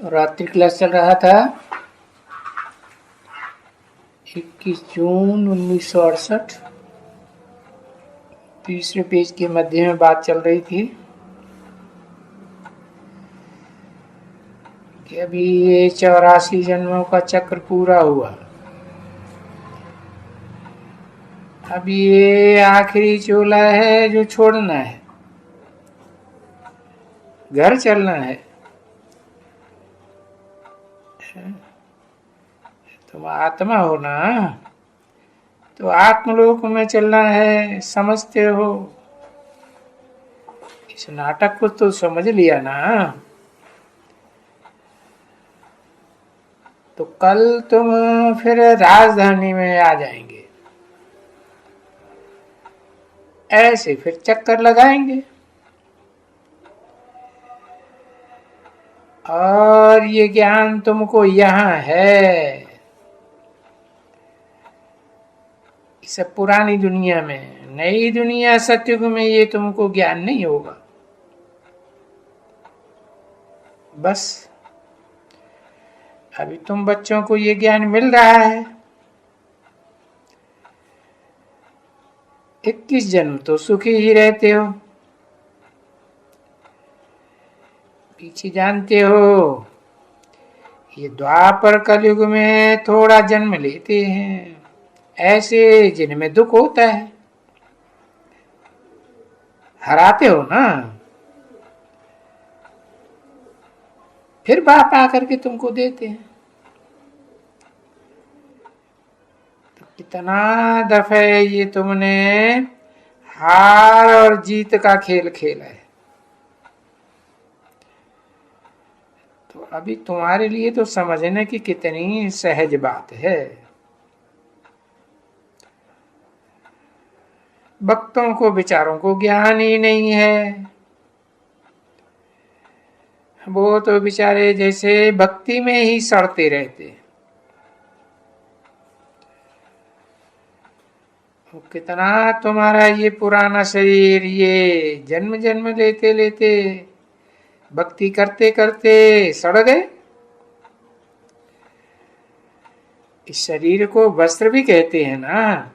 रात्रि क्लास चल रहा था। 21 जून 1968। तीसरे पेज के मध्य में बात चल रही थी कि अभी ये 84 जन्मों का चक्र पूरा हुआ। अब ये आखिरी चोला है जो छोड़ना है, घर चलना है। तुम आत्मा हो ना, तो आत्मलोक में चलना है, समझते हो? इस नाटक को तो समझ लिया ना। तो कल तुम फिर राजधानी में आ जाएंगे, ऐसे फिर चक्कर लगाएंगे। और ये ज्ञान तुमको यहाँ है, इस पुरानी दुनिया में। नई दुनिया सतयुग में ये तुमको ज्ञान नहीं होगा। बस अभी तुम बच्चों को ये ज्ञान मिल रहा है। 21 जन्म तो सुखी ही रहते हो। पीछे जानते हो, ये द्वापर कलयुग में थोड़ा जन्म लेते हैं ऐसे जिनमें दुख होता है। हराते हो ना, फिर बाप आकर के तुमको देते हैं। तो कितना दफे ये तुमने हार और जीत का खेल खेला है। तो अभी तुम्हारे लिए तो समझने की कितनी सहज बात है। भक्तों को विचारों को ज्ञान ही नहीं है। वो तो बेचारे जैसे भक्ति में ही सड़ते रहते। कितना तुम्हारा ये पुराना शरीर ये जन्म जन्म लेते लेते भक्ति करते करते सड़ गए। इस शरीर को वस्त्र भी कहते हैं ना,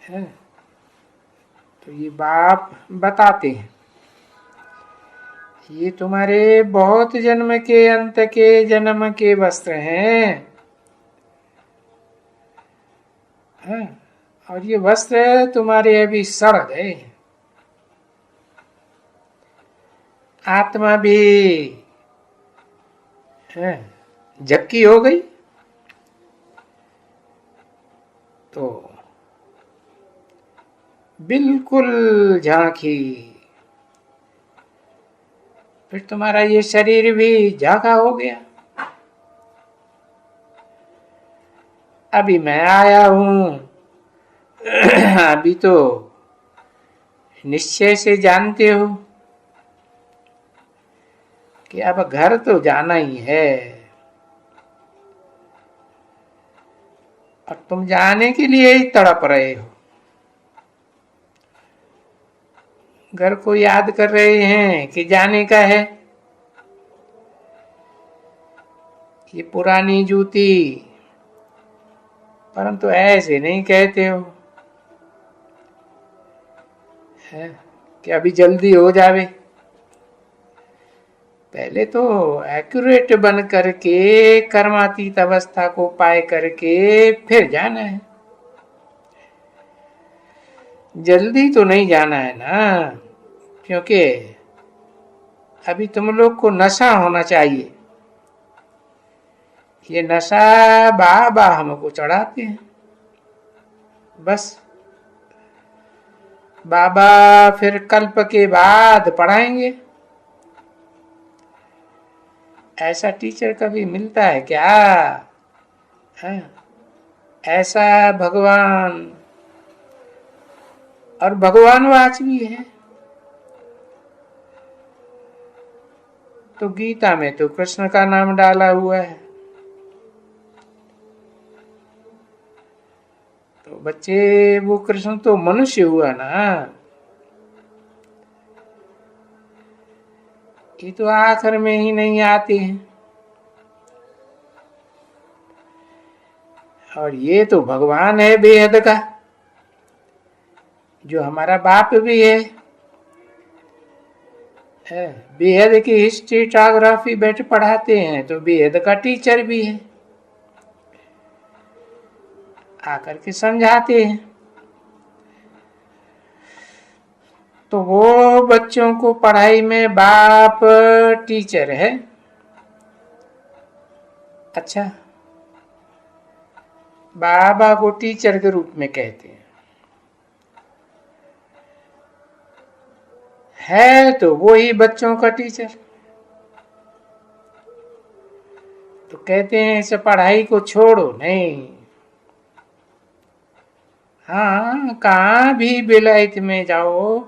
है? तो ये बाप बताते हैं, ये तुम्हारे बहुत जन्म के अंत के जन्म के वस्त्र हैं। और ये वस्त्र तुम्हारे अभी सड़ गए। आत्मा भी झक्की हो गई। तो बिल्कुल झांकी। फिर तुम्हारा ये शरीर भी झांका हो गया। अभी मैं आया हूं। अभी तो निश्चय से जानते हो कि अब घर तो जाना ही है। और तुम जाने के लिए ही तड़प रहे हो। घर को याद कर रहे हैं कि जाने का है। ये पुरानी जूती, परंतु ऐसे नहीं कहते हो, है कि अभी जल्दी हो जावे। पहले तो एक्यूरेट बन करके कर्मातीत अवस्था को पाए करके फिर जाना है। जल्दी तो नहीं जाना है ना, क्योंकि अभी तुम लोग को नशा होना चाहिए। ये नशा बाबा हमको चढ़ाते हैं। बस बाबा फिर कल्प के बाद पढ़ाएंगे। ऐसा टीचर कभी मिलता है क्या? है ऐसा भगवान, और भगवानवाच भी है। तो गीता में तो कृष्ण का नाम डाला हुआ है। तो बच्चे, वो कृष्ण तो मनुष्य हुआ ना। ये तो आखिर में ही नहीं आते हैं। और ये तो भगवान है बेहद का, जो हमारा बाप भी है। बेहद की हिस्ट्री जोग्राफी बैठ पढ़ाते हैं तो बेहद का टीचर भी है, आकर के समझाते हैं। तो वो बच्चों को पढ़ाई में बाप टीचर है। अच्छा, बाबा को टीचर के रूप में कहते हैं, है तो वो ही बच्चों का टीचर। तो कहते हैं इसे पढ़ाई को छोड़ो नहीं। हाँ, कहाँ भी विलायत में जाओ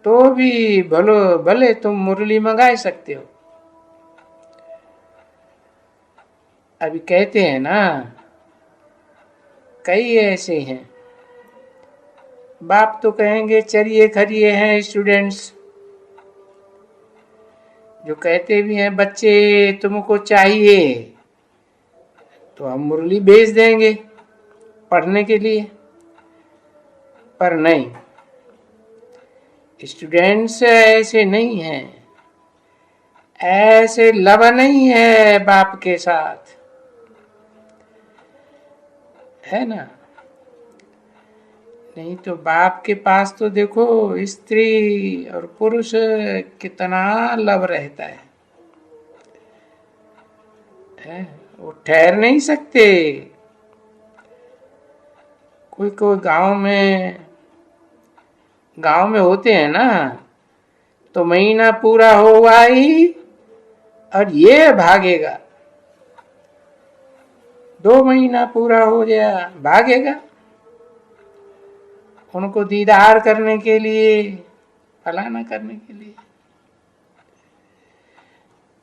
तो भी भले तुम मुरली मंगा सकते हो। अभी कहते हैं ना, कई ऐसे हैं, बाप तो कहेंगे चरिए खरिए हैं स्टूडेंट्स, जो कहते भी हैं बच्चे तुमको चाहिए तो हम मुरली भेज देंगे पढ़ने के लिए। पर नहीं, स्टूडेंट्स ऐसे नहीं हैं, ऐसे लव नहीं है बाप के साथ, है ना। नहीं तो बाप के पास तो देखो स्त्री और पुरुष कितना लव रहता है? वो ठहर नहीं सकते। कोई कोई गांव में होते हैं ना, तो महीना पूरा होगा ही और ये भागेगा, 2 महीना पूरा हो गया भागेगा उनको दीदार करने के लिए, फलाना करने के लिए।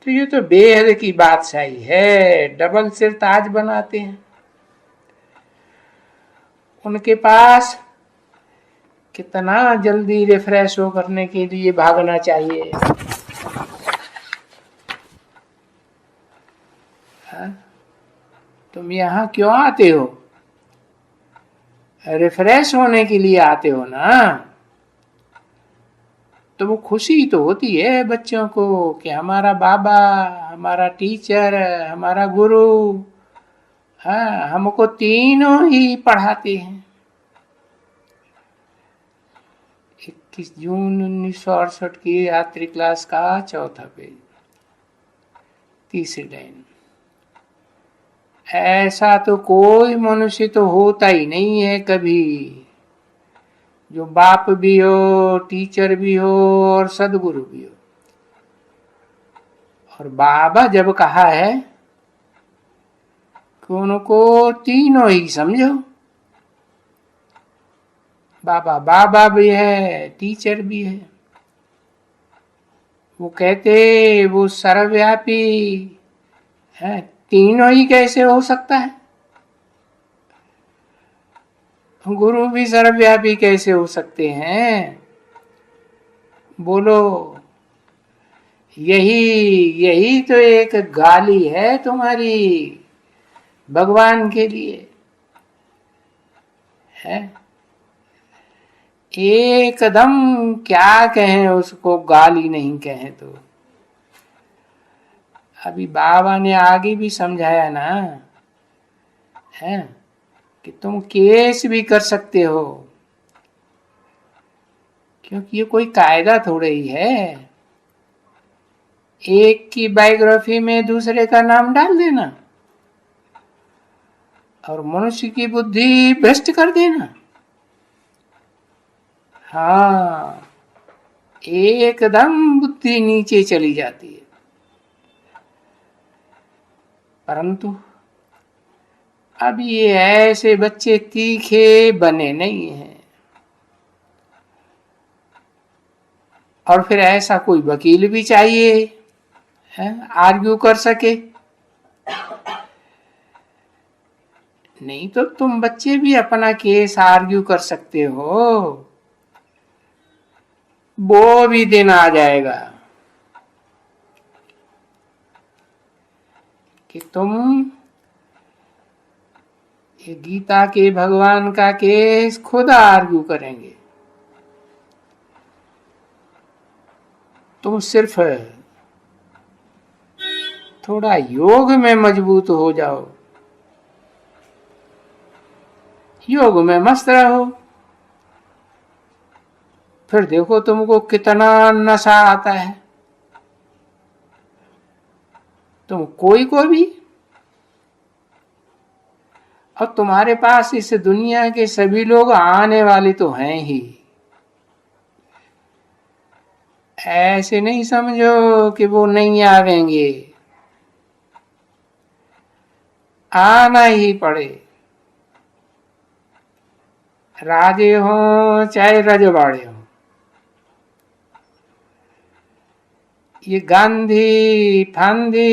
तो ये तो बेहद की बादशाही है, डबल सिर ताज बनाते हैं। उनके पास कितना जल्दी रिफ्रेश हो करने के लिए भागना चाहिए। तुम यहाँ क्यों आते हो? रिफ्रेश होने के लिए आते हो ना। तो वो खुशी तो होती है बच्चों को कि हमारा बाबा, हमारा टीचर, हमारा गुरु, हाँ, हमको तीनों ही पढ़ाते हैं। 21 जून 1968 की यात्री क्लास का 4था पेज, 3री लाइन। ऐसा तो कोई मनुष्य तो होता ही नहीं है कभी, जो बाप भी हो, टीचर भी हो और सदगुरु भी हो। और बाबा जब कहा है कि उनको तीनों ही समझो, बाबा बाबा भी है, टीचर भी है। वो कहते वो सर्वव्यापी है, तीनों ही कैसे हो सकता है? गुरु भी सर्वव्यापी कैसे हो सकते हैं? बोलो, यही तो एक गाली है तुम्हारी भगवान के लिए, है। एकदम क्या कहें उसको, गाली नहीं कहें तो। अभी बाबा ने आगे भी समझाया ना, है कि तुम केस भी कर सकते हो, क्योंकि ये कोई कायदा थोड़े ही है एक की बायोग्राफी में दूसरे का नाम डाल देना और मनुष्य की बुद्धि भ्रष्ट कर देना। हाँ, एकदम बुद्धि नीचे चली जाती है। परंतु अब ये ऐसे बच्चे तीखे बने नहीं हैं। और फिर ऐसा कोई वकील भी चाहिए, है, आर्ग्यू कर सके। नहीं तो तुम बच्चे भी अपना केस आर्ग्यू कर सकते हो, वो भी दिन आ जाएगा। कि तुम ये गीता के भगवान का केस खुद आर्ग्यू करेंगे। तुम सिर्फ थोड़ा योग में मजबूत हो जाओ, योग में मस्त रहो, फिर देखो तुमको कितना नशा आता है। तुम कोई को भी, और तुम्हारे पास इस दुनिया के सभी लोग आने वाले तो हैं ही। ऐसे नहीं समझो कि वो नहीं आवेंगे, आना ही पड़े। राजे हो चाहे रजवाड़े हो, ये गांधी फांदी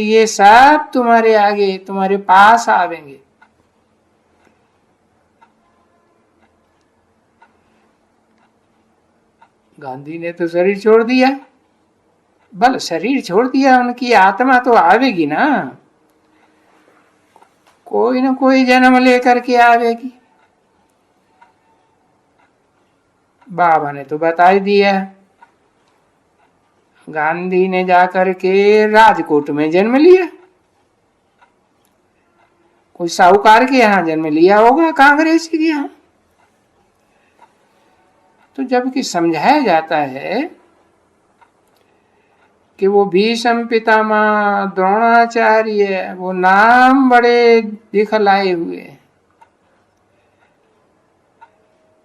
ये सब तुम्हारे आगे तुम्हारे पास आवेंगे। गांधी ने तो शरीर छोड़ दिया, बल शरीर छोड़ दिया, उनकी आत्मा तो आवेगी ना, कोई न कोई जन्म लेकर के आवेगी। बाबा ने तो बता ही दिया, गांधी ने जाकर के राजकोट में जन्म लिया, कोई साहूकार के यहाँ जन्म लिया होगा, कांग्रेस के यहाँ। तो जबकि समझाया जाता है कि वो भीष्म पितामह द्रोणाचार्य वो नाम बड़े दिखलाए हुए,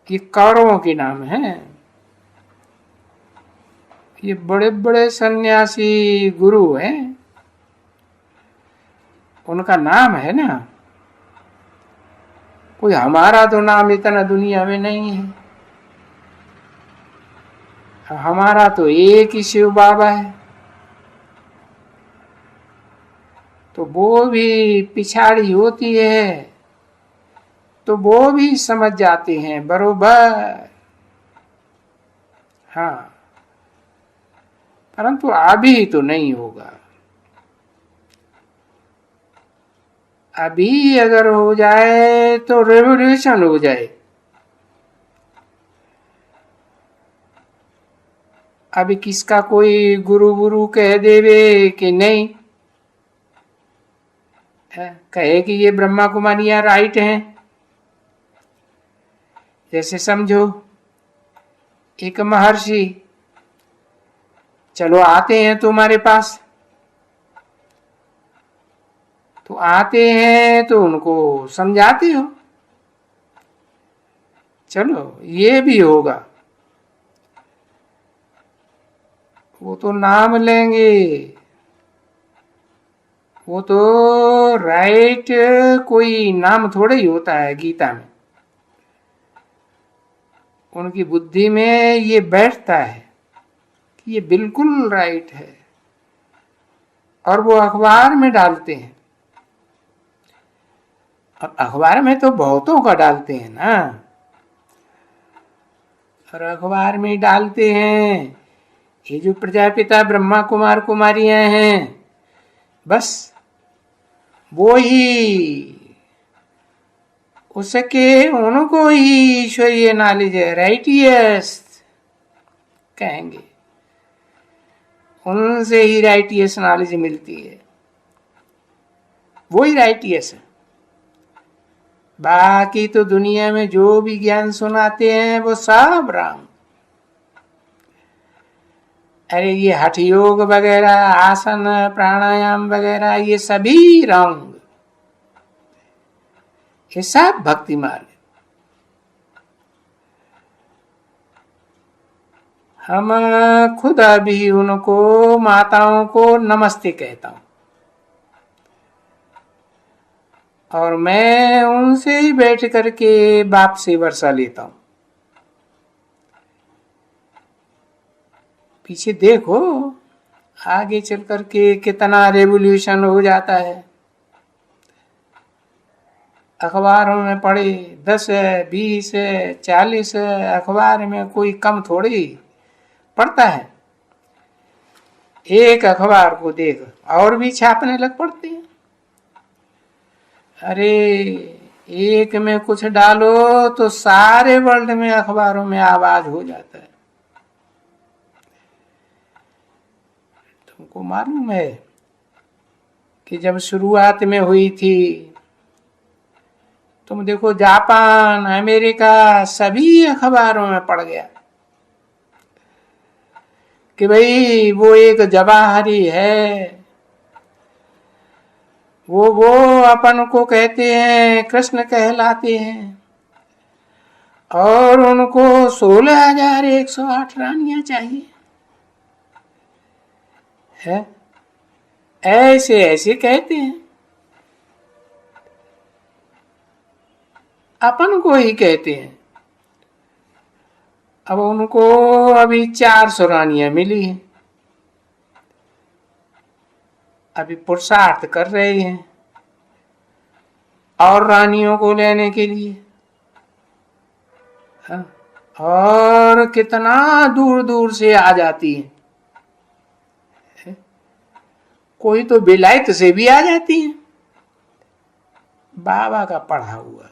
ये कौरवों के नाम हैं, ये बड़े बड़े सन्यासी गुरु हैं, उनका नाम है ना। कोई हमारा तो नाम इतना दुनिया में नहीं है, हमारा तो एक ही शिव बाबा है। तो वो भी पिछाड़ी होती है तो वो भी समझ जाते हैं बरोबर, हाँ, परंतु अभी तो नहीं होगा। अभी अगर हो जाए तो रेवोल्यूशन हो जाए। अभी किसका कोई गुरु गुरु कह देवे कि नहीं, कहे कि ये ब्रह्मा कुमारियां राइट हैं। जैसे समझो एक महर्षि चलो आते हैं तुम्हारे पास, तो आते हैं तो उनको समझाते हो, चलो ये भी होगा, वो तो नाम लेंगे, वो तो राइट कोई नाम थोड़े ही होता है गीता में, उनकी बुद्धि में ये बैठता है कि ये बिल्कुल राइट है, और वो अखबार में डालते हैं। और अखबार में तो बहुतों का डालते हैं ना, और अखबार में डालते हैं ये जो प्रजापिता ब्रह्मा कुमार कुमारियां हैं, बस वो ही उसके उनको ही ईश्वरीय नॉलेज है, राइटियस कहेंगे, उनसे ही राइटियस नॉलेज मिलती है, वो ही राइटियस है। बाकी तो दुनिया में जो भी ज्ञान सुनाते हैं वो सब रंग। अरे ये हठ योग वगैरह, आसन प्राणायाम वगैरह, ये सभी रंग, ये सब भक्ति मार्ग। हम खुद अभी उनको माताओं को नमस्ते कहता हूं, और मैं उनसे ही बैठ करके बाप से वर्षा लेता हूं। पीछे देखो आगे चल करके कितना रेवोल्यूशन हो जाता है। अखबारों में पढ़े 10 है, 20 है, 40 है, अखबार में कोई कम थोड़ी पढ़ता है। एक अखबार को देख और भी छापने लग पड़ते हैं। अरे एक में कुछ डालो तो सारे वर्ल्ड में अखबारों में आवाज हो जाता है। तुमको मालूम है कि जब शुरुआत में हुई थी, तुम देखो जापान, अमेरिका, सभी अखबारों में पड़ गया कि भाई वो एक जवाहरी है, वो अपन को कहते हैं कृष्ण कहलाते हैं, और उनको 16,108 रानियां चाहिए है। ऐसे ऐसे कहते हैं, अपन को ही कहते हैं। अब उनको अभी 400 रानियां मिली हैं, अभी पुरुषार्थ कर रहे हैं और रानियों को लेने के लिए। हाँ, और कितना दूर दूर से आ जाती हैं, कोई तो बिलायत से भी आ जाती हैं। बाबा का पढ़ा हुआ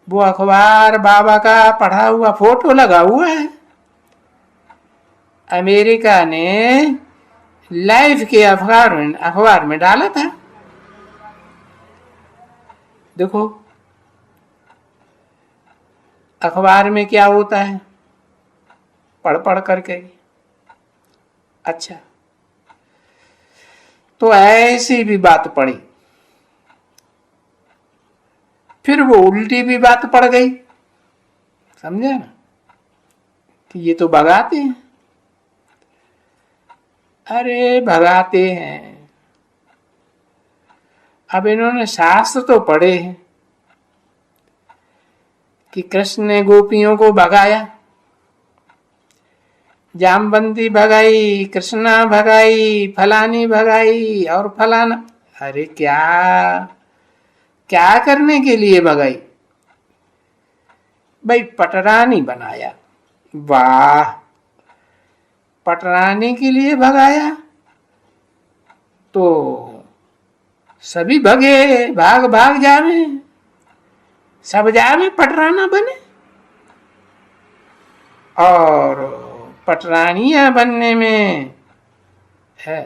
वो अखबार, बाबा का पढ़ा हुआ फोटो लगा हुआ है। अमेरिका ने लाइफ के अखबार में डाला था। देखो अखबार में क्या होता है, पढ़ पढ़ करके। अच्छा, तो ऐसी भी बात पड़ी, फिर वो उल्टी भी बात पड़ गई, समझे ना, कि ये तो भगाते हैं। अरे भगाते हैं, अब इन्होंने शास्त्र तो पढ़े हैं कि कृष्ण ने गोपियों को भगाया, जामबंदी भगाई, कृष्णा भगाई, फलानी भगाई और फलाना। अरे क्या क्या करने के लिए भगाई? भाई पटरानी बनाया। वाह, पटरानी के लिए भगाया तो सभी भगे, भाग भाग जावे, सब जावे पटराना बने। और पटरानियां बनने में है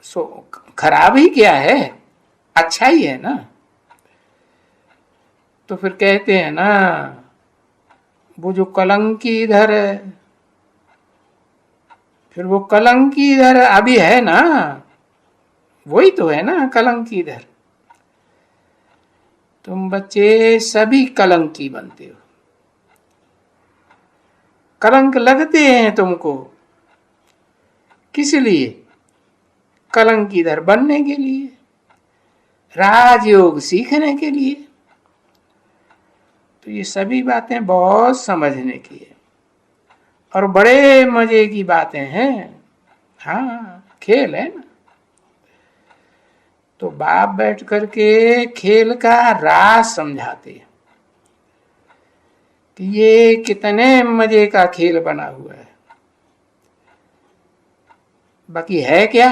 सो खराब ही क्या है, अच्छा ही है ना। तो फिर कहते हैं ना, वो जो कलंकी इधर है, फिर वो कलंकी इधर अभी है ना, वही तो है ना कलंकी इधर। तुम बच्चे सभी कलंकी बनते हो, कलंक लगते हैं तुमको, किस लिए? कलंक इधर बनने के लिए, राजयोग सीखने के लिए। तो ये सभी बातें बहुत समझने की है और बड़े मजे की बातें हैं। हाँ, खेल है ना। तो बाप बैठ करके खेल का राज समझाते हैं कि ये कितने मजे का खेल बना हुआ है। बाकी है क्या?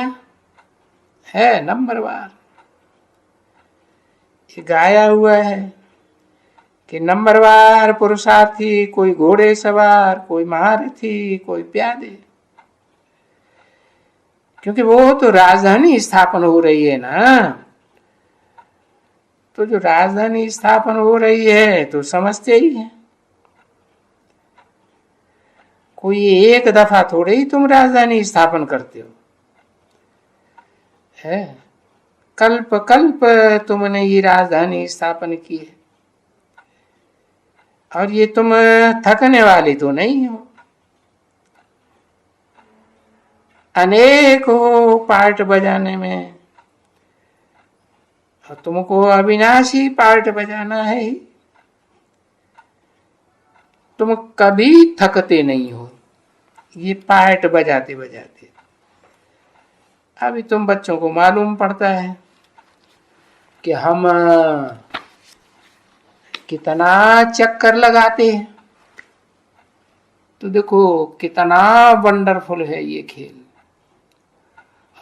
है नंबरवार। ये गाया हुआ है कि नंबरवार पुरुषार्थी, कोई घोड़े सवार, कोई महारथी, कोई प्यादे। क्योंकि वो तो राजधानी स्थापन हो रही है ना। तो जो राजधानी स्थापन हो रही है तो समझते ही हैं, कोई एक दफा थोड़े ही तुम राजधानी स्थापन करते हो, है कल्प कल्प तुमने ये राजधानी स्थापन की है। और ये तुम थकने वाले तो नहीं हो, अनेक हो पार्ट बजाने में, और तुमको अविनाशी पार्ट बजाना है ही। तुम कभी थकते नहीं हो ये पार्ट बजाते बजाते। अभी तुम बच्चों को मालूम पड़ता है कि हम कितना चक्कर लगाते हैं। तो देखो कितना वंडरफुल है ये खेल,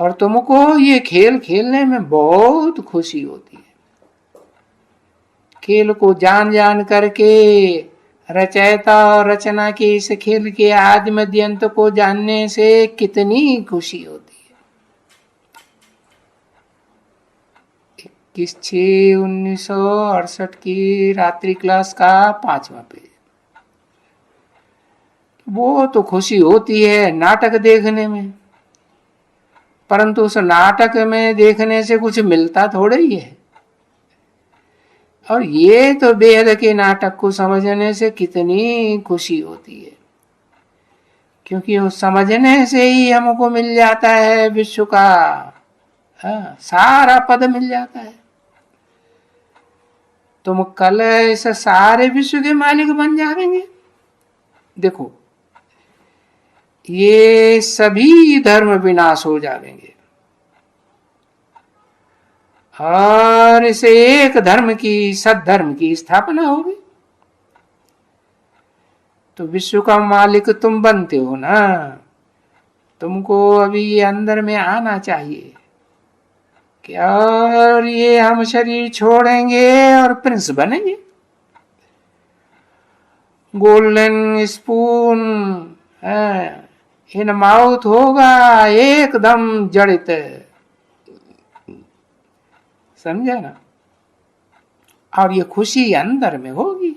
और तुमको ये खेल खेलने में बहुत खुशी होती है। खेल को जान जान करके, रचयिता और रचना के इस खेल के आदि मध्य अंत को जानने से कितनी खुशी होती है। 21/6/1968 की रात्रि क्लास का 5वां पेज। वो तो खुशी होती है नाटक देखने में, परंतु उस नाटक में देखने से कुछ मिलता थोड़ा ही है। और ये तो वेद के नाटक को समझने से कितनी खुशी होती है, क्योंकि वो समझने से ही हमको मिल जाता है विश्व का सारा पद मिल जाता है। तुम कल इस सारे विश्व के मालिक बन जाएंगे। देखो, ये सभी धर्म विनाश हो जाएंगे और इस एक धर्म की, सद्धर्म की स्थापना होगी। तो विश्व का मालिक तुम बनते हो ना, तुमको अभी ये अंदर में आना चाहिए कि और ये हम शरीर छोड़ेंगे और प्रिंस बनेंगे। गोल्डन स्पून इन माउथ होगा एकदम जड़ित, समझा ना। और ये खुशी अंदर में होगी।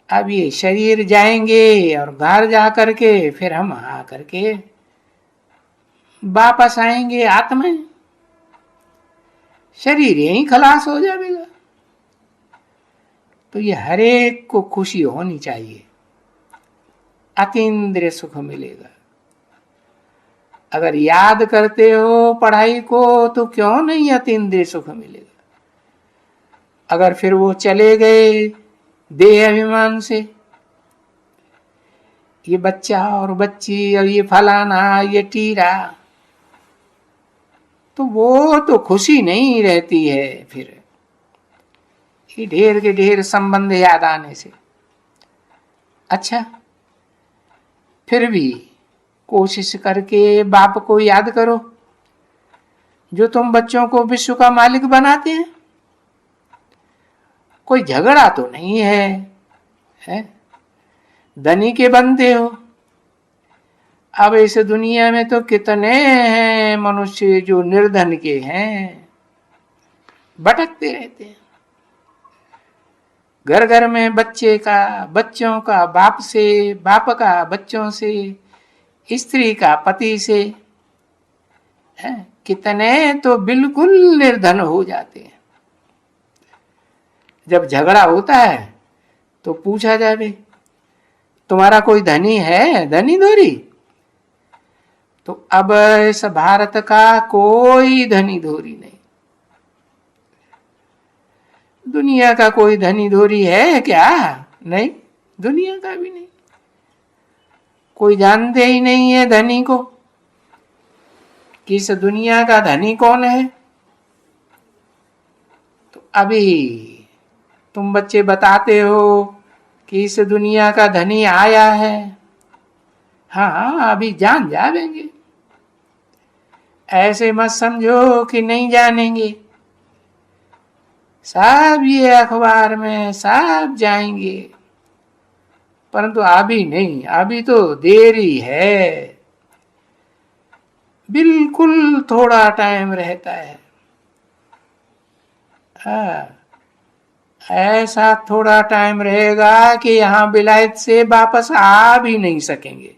अब ये शरीर जाएंगे और घर जा करके फिर हम आ करके वापस आएंगे आत्मा, शरीर यहीं खलास हो जाएगा। तो ये हर एक को खुशी होनी चाहिए, अतीन्द्रिय सुख मिलेगा। अगर याद करते हो पढ़ाई को तो क्यों नहीं अतीन्द्रिय सुख मिलेगा। अगर फिर वो चले गए देह अभिमान से, ये बच्चा और बच्ची और ये फलाना ये टीरा, तो वो तो खुशी नहीं रहती है। फिर ये ढेर के ढेर संबंध याद आने से। अच्छा, फिर भी कोशिश करके बाप को याद करो जो तुम बच्चों को विश्व का मालिक बनाते हैं। कोई झगड़ा तो नहीं है? धनी के बनते हो। अब इस दुनिया में तो कितने हैं मनुष्य जो निर्धन के हैं, भटकते रहते हैं। घर घर में बच्चे का बच्चों का बाप से, बाप का बच्चों से, स्त्री का पति से, कितने तो बिल्कुल निर्धन हो जाते हैं। जब झगड़ा होता है तो पूछा जाए तुम्हारा कोई धनी है, धनी धोरी? तो अब इस भारत का कोई धनी धोरी नहीं। दुनिया का कोई धनी धोरी है क्या? नहीं, दुनिया का भी नहीं। कोई जानते ही नहीं है धनी को कि इस दुनिया का धनी कौन है। तो अभी तुम बच्चे बताते हो कि इस दुनिया का धनी आया है। हाँ, अभी जान जाएंगे। ऐसे मत समझो कि नहीं जानेंगे। सब ये अखबार में सब जाएंगे, परंतु अभी नहीं, अभी तो देरी है। बिल्कुल थोड़ा टाइम रहता है। ऐसा थोड़ा टाइम रहेगा कि यहां विलायत से वापस आ भी नहीं सकेंगे।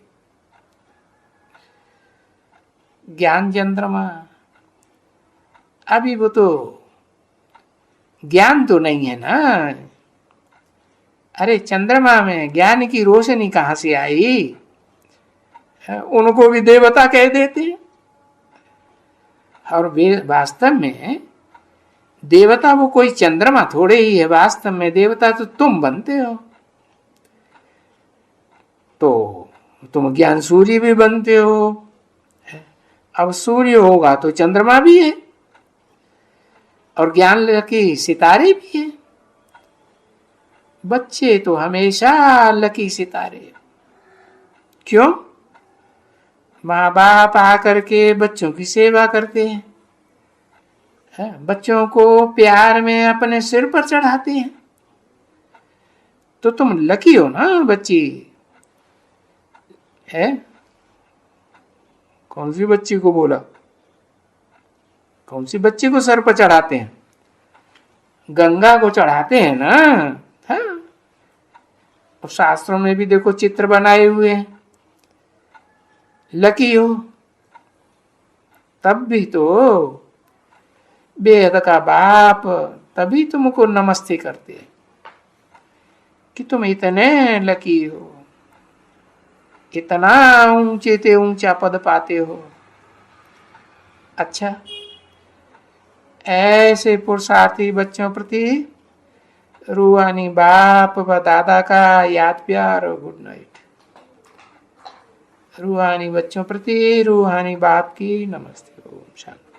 ज्ञान चंद्रमा, अभी वो तो ज्ञान तो नहीं है ना। अरे चंद्रमा में ज्ञान की रोशनी कहां से आई? उनको भी देवता कह देते हैं। और वास्तव में देवता वो कोई चंद्रमा थोड़े ही है। वास्तव में देवता तो तुम बनते हो। तो तुम ज्ञान सूर्य भी बनते हो। अब सूर्य होगा तो चंद्रमा भी है और ज्ञान की सितारे भी है। बच्चे तो हमेशा लकी सितारे। क्यों? माँ बाप आकर के बच्चों की सेवा करते हैं, बच्चों को प्यार में अपने सिर पर चढ़ाते हैं। तो तुम लकी हो ना बच्ची है। कौन सी बच्ची को बोला? कौन सी बच्ची को सर पर चढ़ाते हैं? गंगा को चढ़ाते हैं ना। हाँ, और शास्त्रों में भी देखो चित्र बनाए हुए हैं। लकी हो, तब भी तो वेद का बाप तभी तुमको नमस्ते करते हैं कि तुम इतने लकी हो, इतना ऊंचे ते ऊंचा पद पाते हो। अच्छा, ऐसे पुरुषार्थी बच्चों प्रति रूहानी बाप व दादा का याद प्यार और गुड नाइट। रूहानी बच्चों प्रति रूहानी बाप की नमस्ते। ओम शांति।